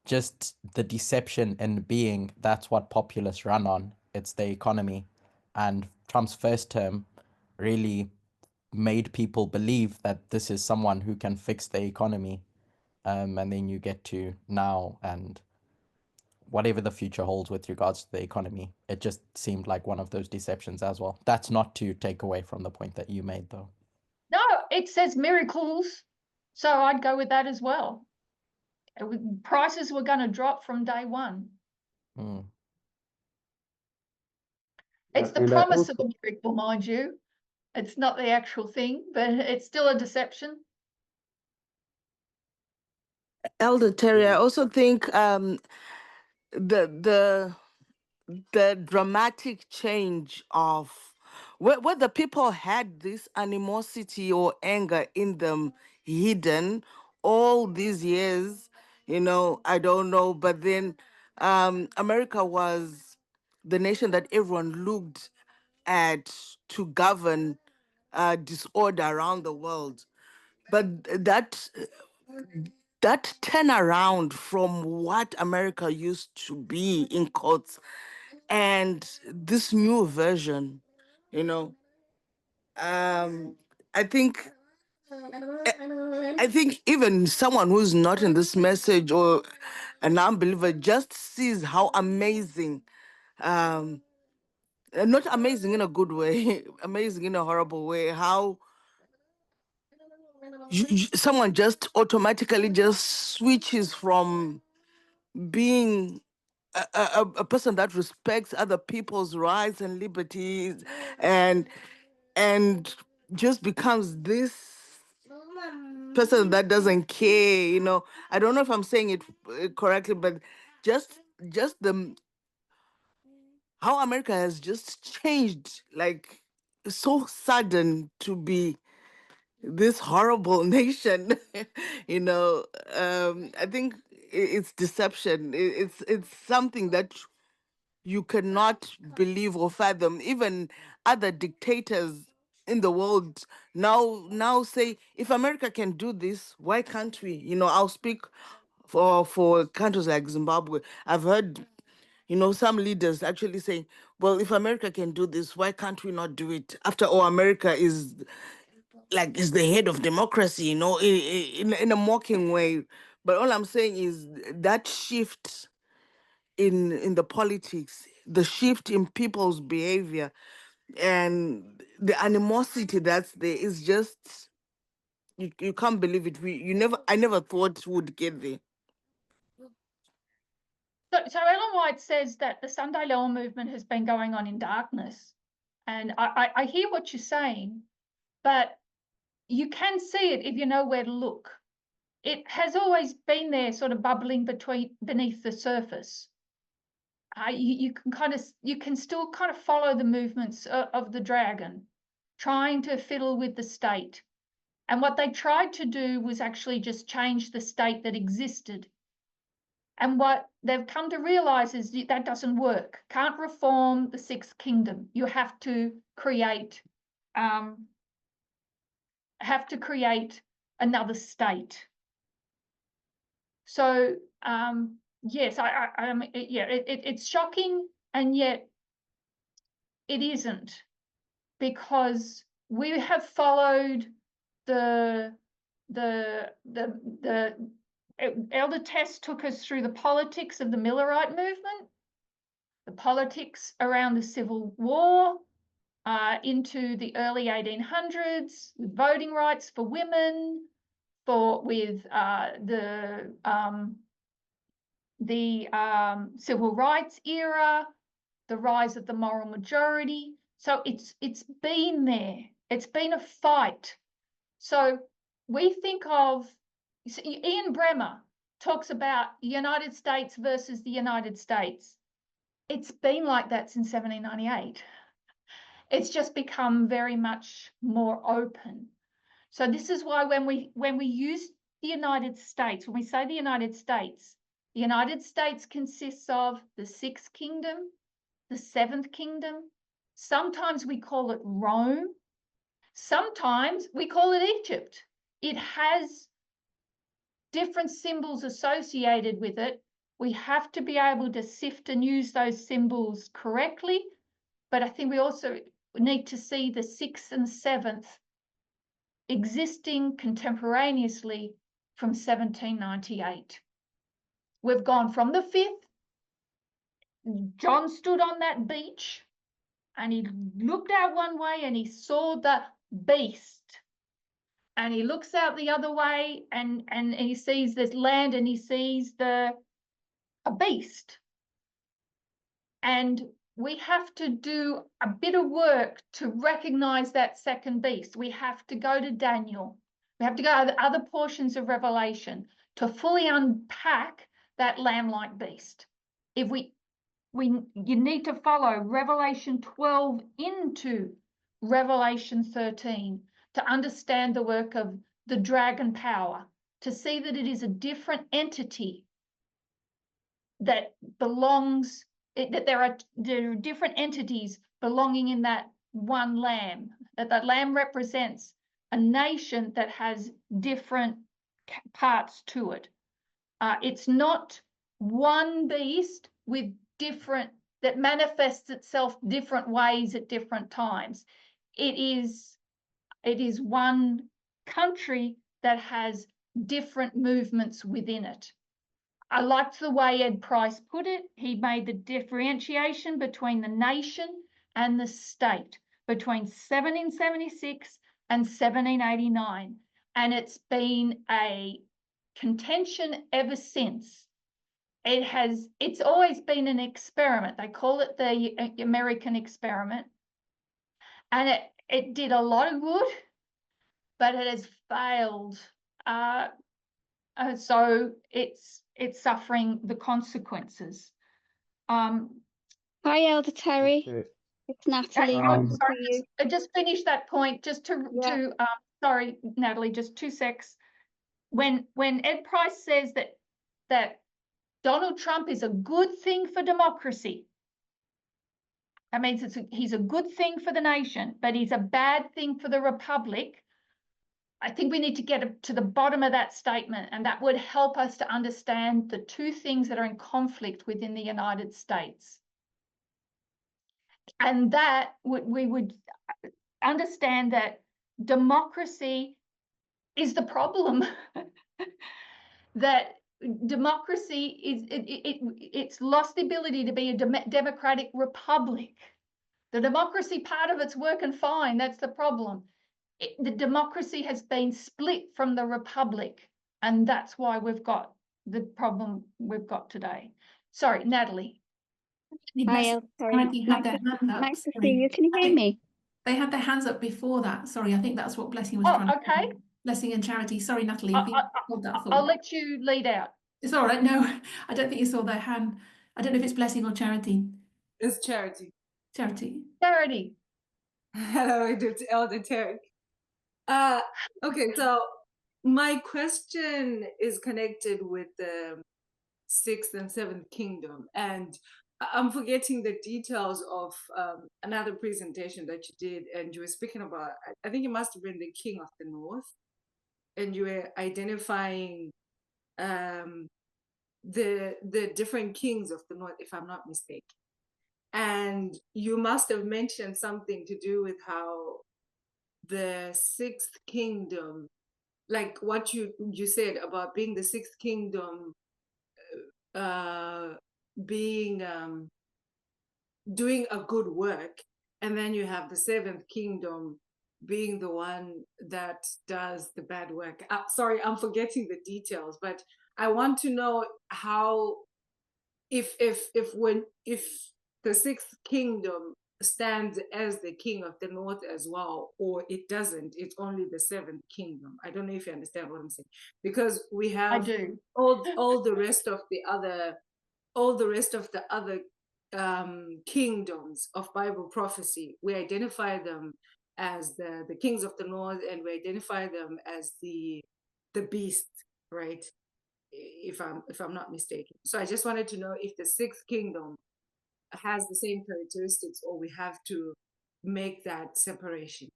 just the deception in being, that's what populists run on. It's the economy. And Trump's first term really made people believe that this is someone who can fix the economy. And then you get to now and whatever the future holds with regards to the economy, it just seemed like one of those deceptions as well. That's not to take away from the point that you made, though. No, it says miracles. So I'd go with that as well. Prices were going to drop from day one. Mm. It's the And promise of a miracle, mind you. It's not the actual thing, but it's still a deception. Elder Terrie, I also think the dramatic change of whether people had this animosity or anger in them hidden all these years, I don't know. But then America was the nation that everyone looked at to govern disorder around the world. But that turnaround from what America used to be in quotes and this new version, you know, I think I think even someone who's not in this message or an unbeliever just sees how amazing, not amazing in a good way, amazing in a horrible way, how someone just automatically just switches from being a person that respects other people's rights and liberties and just becomes this person that doesn't care. I don't know if I'm saying it correctly, but just just the how America has just changed, like so sudden to be this horrible nation. I think it's deception. It's something that you cannot believe or fathom. Even other dictators in the world now say, if America can do this, why can't we? I'll speak for countries like Zimbabwe. I've heard some leaders actually saying, well, if America can do this, why can't we not do it? After all, America is the head of democracy, in a mocking way. But all I'm saying is that shift in the politics, the shift in people's behavior, and the animosity that's there is just you can't believe it. I never thought would get there. So Ellen White says that the Sunday Law movement has been going on in darkness. And I hear what you're saying, but you can see it if you know where to look. It has always been there, sort of bubbling beneath the surface. You can still kind of follow the movements of the dragon, trying to fiddle with the state. And what they tried to do was actually just change the state that existed. And what they've come to realize is that doesn't work. Can't reform the sixth kingdom. You have to create another state. So yes, it's shocking, and yet it isn't, because we have followed the Elder Tess took us through the politics of the Millerite movement, the politics around the Civil War, into the early 1800s, with voting rights for women, with the civil rights era, the rise of the moral majority. So it's been there. It's been a fight. So we think of, Ian Bremmer talks about United States versus the United States. It's been like that since 1798. It's just become very much more open. So this is why when we use the United States, when we say the United States consists of the sixth kingdom, the seventh kingdom. Sometimes we call it Rome. Sometimes we call it Egypt. It has different symbols associated with it. We have to be able to sift and use those symbols correctly. But I think we also need to see the sixth and seventh existing contemporaneously from 1798. We've gone from the fifth. John stood on that beach and he looked out one way and he saw the beast. And he looks out the other way and he sees this land and he sees a beast. And we have to do a bit of work to recognize that second beast. We have to go to Daniel. We have to go to other portions of Revelation to fully unpack that lamb-like beast. If you need to follow Revelation 12 into Revelation 13 to understand the work of the dragon power, to see that it is a different entity that belongs, that there are different entities belonging in that one lamb, that lamb represents a nation that has different parts to it. It's not one beast with different, that manifests itself different ways at different times. It is one country that has different movements within it. I liked the way Ed Price put it. He made the differentiation between the nation and the state between 1776 and 1789. And it's been a contention ever since. It's always been an experiment. They call it the American experiment. And it did a lot of good, but it has failed. So it's suffering the consequences. Hi, Elder Terrie. Okay. It's Natalie. Um, Nice to Sorry, see you. just finish that point. Just Yeah. sorry, Natalie, just 2 secs. When Ed Price says that Donald Trump is a good thing for democracy, that means he's a good thing for the nation, but he's a bad thing for the republic. I think we need to get to the bottom of that statement, and that would help us to understand the two things that are in conflict within the United States. And that we would understand that democracy is the problem. That democracy is, it's lost the ability to be a democratic republic. The democracy part of it's working fine, that's the problem. The democracy has been split from the republic, and that's why we've got the problem we've got today. Sorry, Natalie. Hi, Elder Terrie. Had their hand up. Nice to Sorry. see you. Can you I hear think me? They had their hands up before that. Sorry, I think that's what Blessing was Oh, trying to okay. say. Blessing and Charity. Sorry, Natalie, if you hold that I'll thought. let you lead out. It's all right. No, I don't think you saw their hand. I don't know if it's Blessing or Charity. It's Charity. Charity. Charity. Hello, it's Elder Terrie. Okay, so my question is connected with the sixth and seventh kingdom, and I'm forgetting the details of another presentation that you did, and you were speaking about, I think it must have been the king of the north, and you were identifying the different kings of the north, if I'm not mistaken. And you must have mentioned something to do with how the sixth kingdom, like what you said about being the sixth kingdom, being doing a good work, and then you have the seventh kingdom being the one that does the bad work. Sorry, I'm forgetting the details, but I want to know how, if the sixth kingdom stands as the king of the north as well, or it doesn't, it's only the seventh kingdom. I don't know if you understand what I'm saying, because we have I do. all the rest of the other kingdoms of Bible prophecy, we identify them as the kings of the north, and we identify them as the beast, right? If I'm not mistaken. So I just wanted to know if the sixth kingdom has the same characteristics, or we have to make that separation.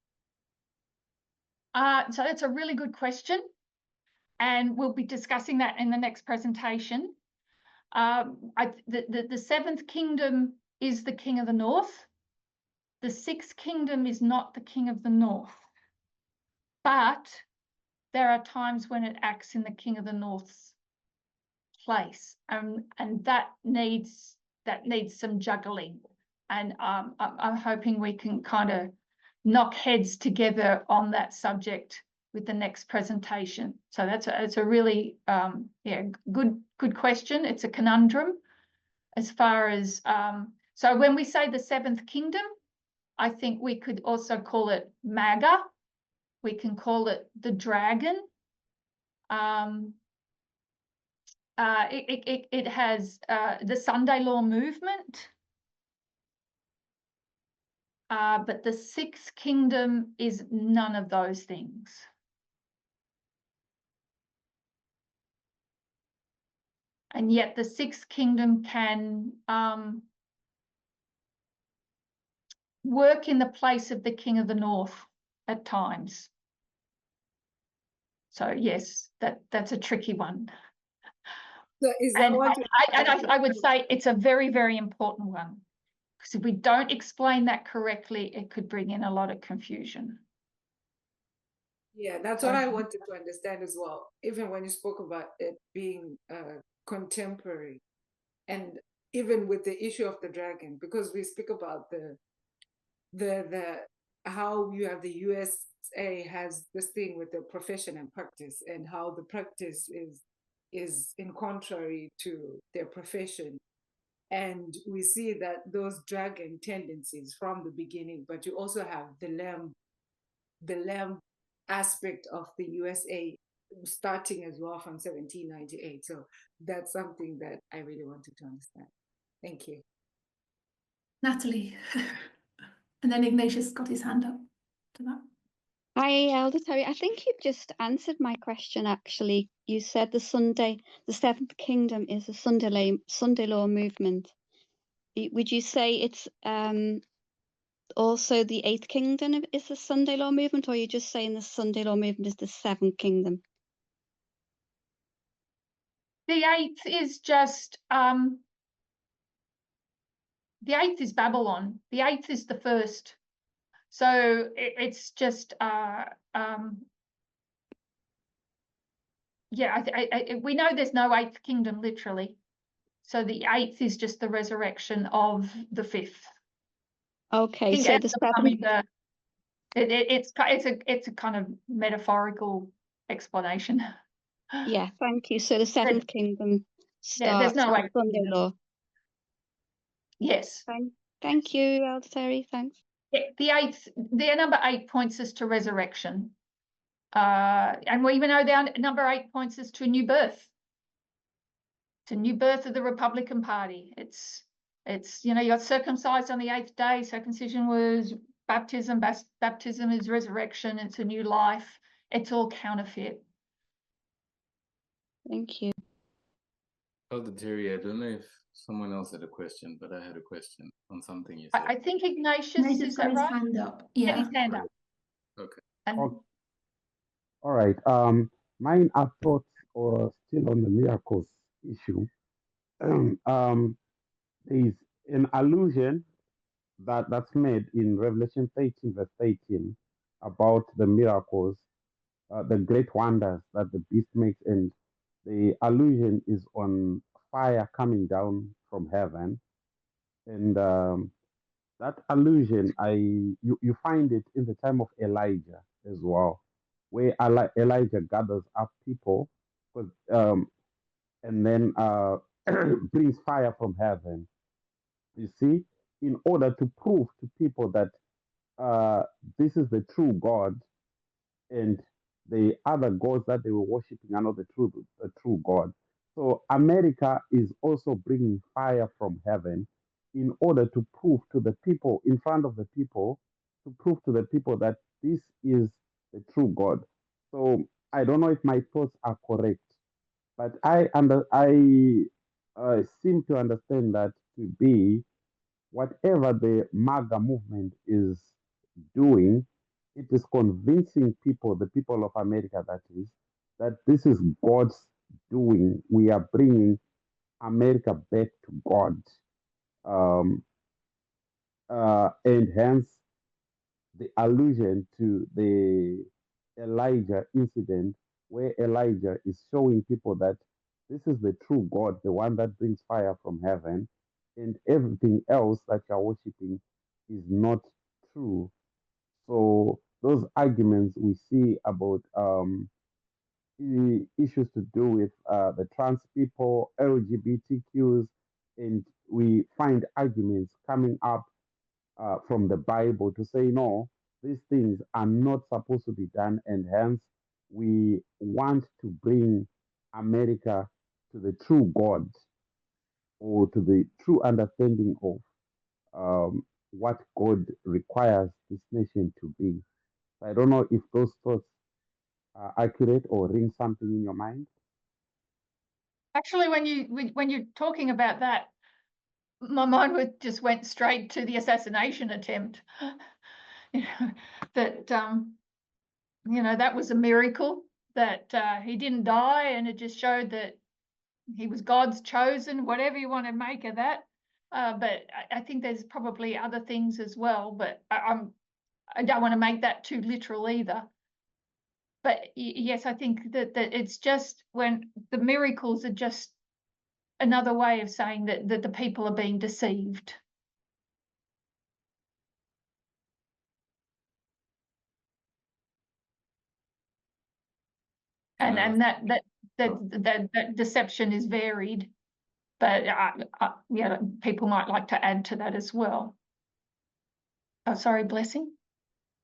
So that's a really good question, and we'll be discussing that in the next presentation. The seventh kingdom is the king of the north. The sixth kingdom is not the king of the north, but there are times when it acts in the king of the north's place, and that needs some juggling. And I'm hoping we can kind of knock heads together on that subject with the next presentation. So it's a really good question. It's a conundrum as far as so when we say the seventh kingdom, I think we could also call it MAGA. We can call it the dragon. It has the Sunday law movement. But the sixth kingdom is none of those things. And yet the sixth kingdom can work in the place of the king of the north at times. So yes, that's a tricky one. So is that I would say it's a very, very important one, because if we don't explain that correctly, it could bring in a lot of confusion. Yeah, that's what I wanted to understand as well. Even when you spoke about it being contemporary, and even with the issue of the dragon, because we speak about the how you have the USA has this thing with the profession and practice, and how the practice is in contrary to their profession. And we see that those dragon tendencies from the beginning, but you also have the lamb aspect of the USA starting as well from 1798. So that's something that I really wanted to understand. Thank you. Natalie. And then Ignatius got his hand up to that. Hi, Elder Terrie. I think you've just answered my question, actually. You said the seventh kingdom is a Sunday law movement. Would you say it's also the eighth kingdom is the Sunday law movement, or are you just saying the Sunday law movement is the seventh kingdom? The eighth is just the eighth is Babylon. The eighth is the first. So it's just we know there's no eighth kingdom literally. So the eighth is just the resurrection of the fifth. Okay, so the seventh. It's a kind of metaphorical explanation. Yeah, thank you. So the seventh kingdom starts there's no with Sunday law. Yes. Thank you, Elder Terrie. Thanks. The number 8 points us to resurrection. And we even know the number 8 points us to a new birth. It's a new birth of the Republican Party. It's you got circumcised on the 8th day. Circumcision was baptism. Baptism is resurrection. It's a new life. It's all counterfeit. Thank you. Elder Terrie, I don't know if someone else had a question, but I had a question on something you said. I think Ignatius is got that his right? hand up. Yeah. His hand up. Okay. All right. Mine are thoughts or still on the miracles issue. There is an allusion that's made in Revelation 13, verse 18, about the miracles, the great wonders that the beast makes, and the allusion is on fire coming down from heaven, and that allusion, you find it in the time of Elijah as well, where Elijah gathers up people, and then brings fire from heaven. You see, in order to prove to people that this is the true God, and the other gods that they were worshiping are not the true God. So America is also bringing fire from heaven in order to prove to the people, in front of the people, to prove to the people that this is the true God. So I don't know if my thoughts are correct, but I seem to understand that to be whatever the MAGA movement is doing, it is convincing people, the people of America, that is, that this is God's doing. We are bringing America back to God. And hence the allusion to the Elijah incident, where Elijah is showing people that this is the true God, the one that brings fire from heaven, and everything else that you're worshiping is not true. So those arguments we see about issues to do with the trans people, LGBTQs, and we find arguments coming up from the Bible to say, no, these things are not supposed to be done, and hence we want to bring America to the true God, or to the true understanding of what God requires this nation to be. I don't know if those thoughts are accurate or ring something in your mind. Actually, when you're talking about that, my mind just went straight to the assassination attempt. You know, that that was a miracle that he didn't die, and it just showed that he was God's chosen, whatever you want to make of that. But I think there's probably other things as well, but I don't want to make that too literal either. But yes, I think that it's just when the miracles are just another way of saying that the people are being deceived. And that deception is varied, but people might like to add to that as well. Oh, sorry, Blessing.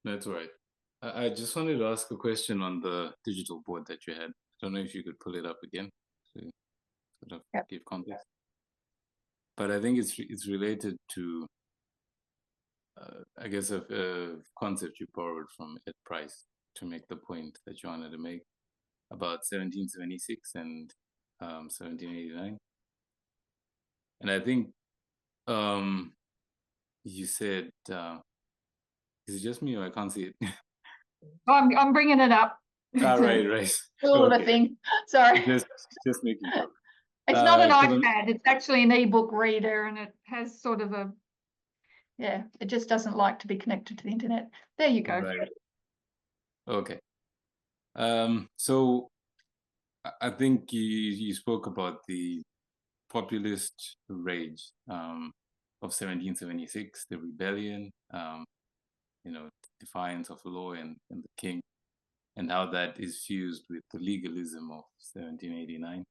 That's right. I just wanted to ask a question on the digital board that you had. I don't know if you could pull it up again to sort of give context. But I think it's related to, I guess, a concept you borrowed from Ed Price to make the point that you wanted to make about 1776 and 1789. And I think you said, is it just me or I can't see it? I'm bringing it up. Right. All of a thing. Sorry. Just making sure. It's not an iPad. It's actually an ebook reader, and it has sort of it just doesn't like to be connected to the internet. There you go. Right. Okay. So I think you spoke about the populist rage of 1776, the rebellion, defiance of law and the king, and how that is fused with the legalism of 1789.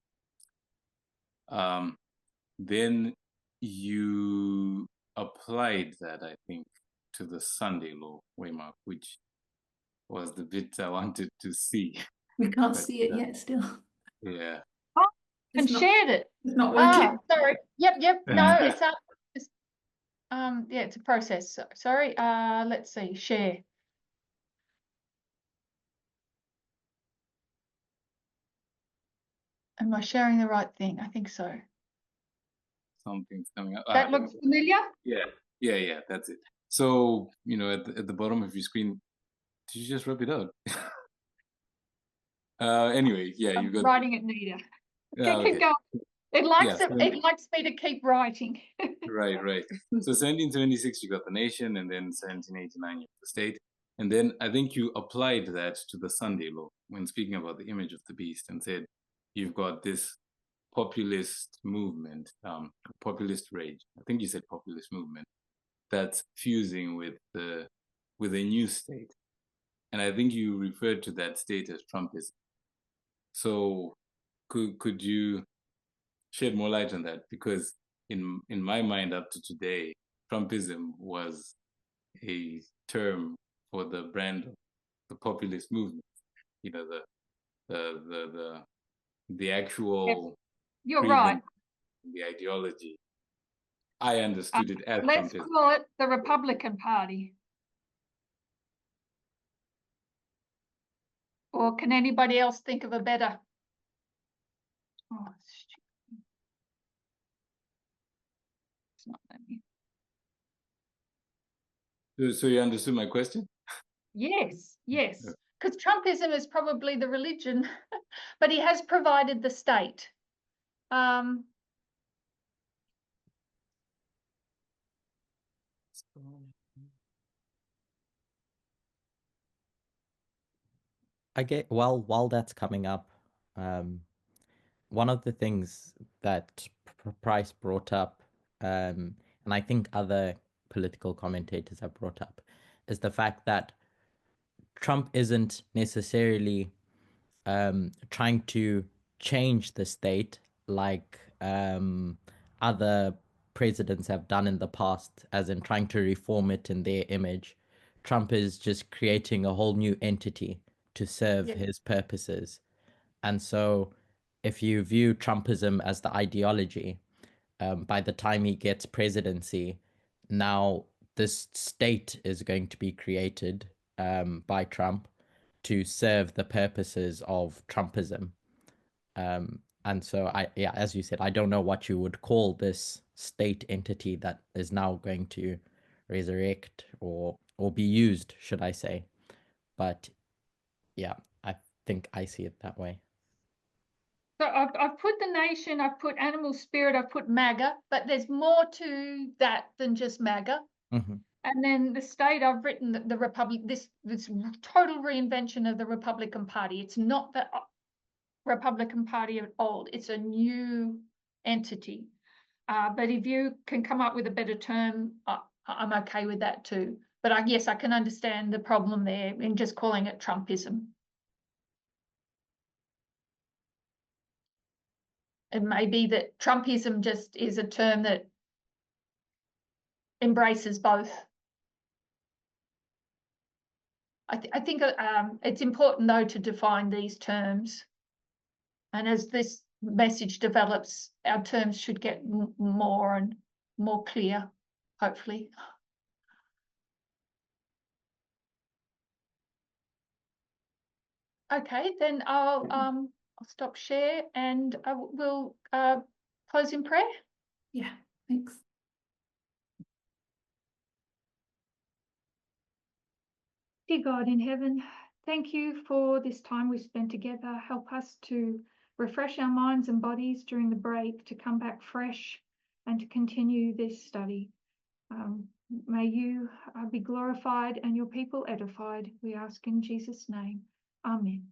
Then you applied that, I think, to the Sunday law, Waymark, which was the bit I wanted to see. We can't see it yet still. Yeah. Oh, and shared it. It's not working. Sorry. Yep. No, it's up. It's a process. Sorry. Let's see. Share. Am I sharing the right thing? I think so. Something's coming up. That looks familiar? Yeah, that's it. So, at the bottom of your screen, did you just rub it out? Anyway, yeah, I'm you've got writing it, Nita. okay. Keep going. It likes Yeah, it likes me to keep writing. Right. So 1776, you got the nation, and then 1789, you have the state. And then I think you applied that to the Sunday law when speaking about the image of the beast, and said you've got this populist movement, populist rage. I think you said populist movement that's fusing with a new state. And I think you referred to that state as Trumpism. So could you shed more light on that? Because in my mind, up to today, Trumpism was a term for the brand of the populist movement. The actual You're right. the ideology I understood it as Let's Trumpism. call it the Republican Party. Or can anybody else think of a better? Oh, it's not letting me. So you understood my question? Yes, yes. Yeah. Because Trumpism is probably the religion, but he has provided the state. I get while that's coming up, one of the things that Price brought up, and I think other political commentators have brought up, is the fact that Trump isn't necessarily trying to change the state like other presidents have done in the past, as in trying to reform it in their image. Trump is just creating a whole new entity to serve Yeah. his purposes. And so, if you view Trumpism as the ideology, by the time he gets presidency, now this state is going to be created by Trump to serve the purposes of Trumpism. And so as you said, I don't know what you would call this state entity that is now going to resurrect or be used, should I say. But yeah, I think I see it that way. So I've put the nation, I've put animal spirit, I've put MAGA, but there's more to that than just MAGA. Mm-hmm. And then the state, I've written that the Republic, this total reinvention of the Republican Party. It's not the Republican Party of old, it's a new entity. But if you can come up with a better term, I'm okay with that too. But yes, I can understand the problem there in just calling it Trumpism. It may be that Trumpism just is a term that embraces both. I think it's important, though, to define these terms. And as this message develops, our terms should get more and more clear, hopefully. Okay, then I'll stop share and we'll close in prayer. Yeah, thanks. Dear God in heaven, thank you for this time we spent together. Help us to refresh our minds and bodies during the break, to come back fresh and to continue this study. May you be glorified and your people edified. We ask in Jesus' name. Amen.